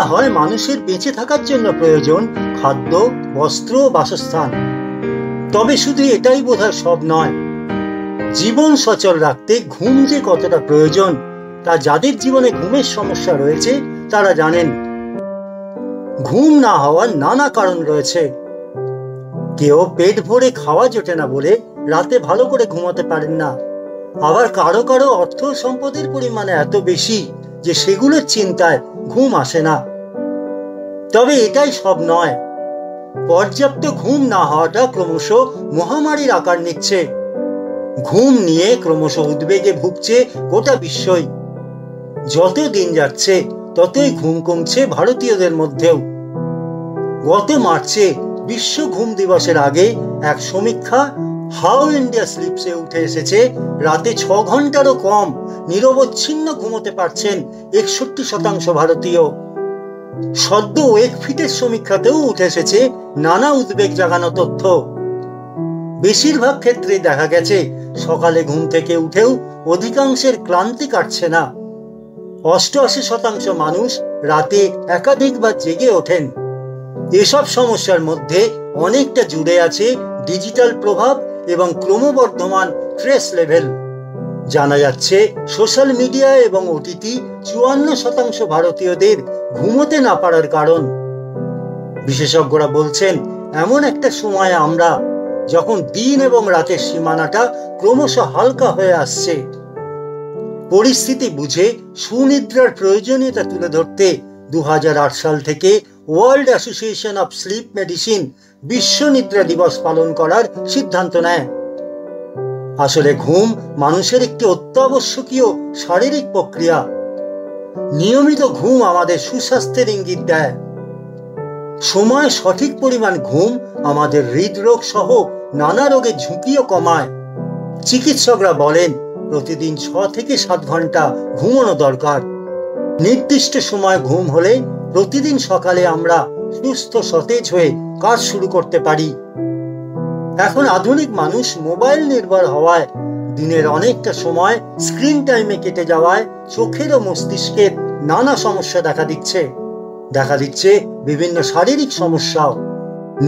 বলা হয় মানুষের বেঁচে থাকার জন্য প্রয়োজন খাদ্য, বস্ত্র, বাসস্থান। তবে শুধু এটাই বোধহয় সব নয়। জীবন সচল রাখতে ঘুম যে কতটা প্রয়োজন তা যাদের জীবনে ঘুমের সমস্যা রয়েছে তারা জানেন। ঘুম না হওয়ার নানা কারণ রয়েছে। কেউ পেট ভরে খাওয়া জোটে না বলে রাতে ভালো করে ঘুমাতে পারেন না। আবার কারো কারো অর্থ সম্পদের পরিমাণ এত বেশি যে সেগুলোর চিন্তায় ঘুম আসে না। তবে এটাই সব নয়। পর্যাপ্ত ঘুম না হওয়াটা ক্রমশ মহামারীর আকার নিচ্ছে। ঘুম নিয়ে ক্রমশ উদ্বেগে ভুগছে গোটা বিশ্বই। যত দিন যাচ্ছে ততই ঘুম কমছে ভারতীয়দের মধ্যেও। গত মার্চে বিশ্ব ঘুম দিবসের আগে এক সমীক্ষা হাউ ইন্ডিয়া স্লিপসে উঠে এসেছে রাতে 6 ঘন্টারও কম নিরবচ্ছিন্ন ঘুমোতে পারছেন 61% ভারতীয়। সদ্য ওয়েকফিটের সমীক্ষাতেও উঠে এসেছে নানা উদ্বেগ জাগানো তথ্য। বেশিরভাগ ক্ষেত্রে দেখা গেছে সকালে ঘুম থেকে উঠেও অধিকাংশের ক্লান্তি কাটছে না। 88% মানুষ রাতে একাধিকবার জেগে ওঠেন। এসব সমস্যার মধ্যে অনেকটা জুড়ে আছে ডিজিটাল প্রভাব এবং ক্রমবর্ধমান স্ট্রেস লেভেল। জানা যাচ্ছে সোশ্যাল মিডিয়া এবং ওটিটি 54% ভারতীয়দের ঘুমোতে না পারার কারণ। বিশেষজ্ঞরা বলছেন এমন একটা সময় আমরা যখন দিন এবং রাতের সীমানাটা ক্রমশ হালকা হয়ে আসছে। পরিস্থিতি বুঝে সুনিদ্রার প্রয়োজনীয়তা তুলে ধরতে 2008 সাল থেকে World Association of Sleep Medicine বিশ্ব নিদ্রা দিবস পালন করার সিদ্ধান্ত নেয়। আসলে ঘুম মানুষের একটি অত্যাবশ্যকীয় শারীরিক প্রক্রিয়া। নিয়মিত ঘুম আমাদের সুস্বাস্থ্যের ইঙ্গিত দেয়। সময় সঠিক পরিমাণ ঘুম আমাদের হৃদরোগ সহ নানা রোগের ঝুঁকিও কমায়। চিকিৎসকরা বলেন প্রতিদিন 6 থেকে 7 ঘন্টা ঘুমানো দরকার। নির্দিষ্ট সময় ঘুম হলে প্রতিদিন সকালে আমরা সুস্থ সতেজ হয়ে কাজ শুরু করতে পারি। এখন আধুনিক মানুষ মোবাইল নির্ভর হওয়ায় দিনের অনেকটা সময় স্ক্রিন টাইমে কেটে যাওয়ায় চোখের ও মস্তিষ্কের নানা সমস্যা দেখা দিচ্ছে বিভিন্ন শারীরিক সমস্যাও।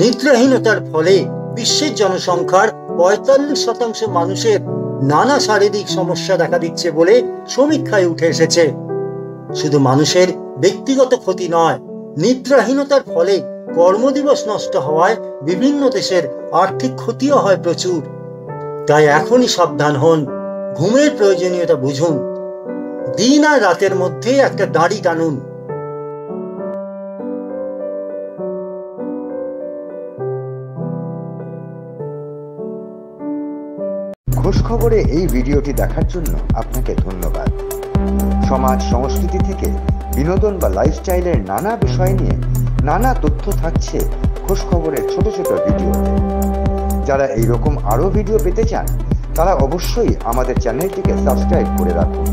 নিদ্রাহীনতার ফলে বিশ্বের জনসংখ্যার 45% মানুষের নানা শারীরিক সমস্যা দেখা দিচ্ছে বলে সমীক্ষায় উঠে এসেছে। শুধু মানুষের ব্যক্তিগত ক্ষতি নয়, নিদ্রাহীনতার ফলে কর্মদিবস নষ্ট হওয়ায় বিভিন্ন দেশের আর্থিক ক্ষতিও হয় প্রচুর। তাই এখনই সাবধান হন, ঘুমের প্রয়োজনীয়তা বুঝুন। দিন আর রাতের মধ্যে একটা দাড়ি টানুন। খোঁজ খবরে এই ভিডিওটি দেখার জন্য আপনাকে ধন্যবাদ। সমাজ সংস্কৃতি থেকে বিনোদন বা লাইফস্টাইলের নানা বিষয় নিয়ে নানা তথ্য থাকছে খোঁজ খবরের ছোট ছোট ভিডিওতে। যারা এইরকম আরো ভিডিও পেতে চান তারা অবশ্যই আমাদের চ্যানেলটিকে সাবস্ক্রাইব করে রাখুন।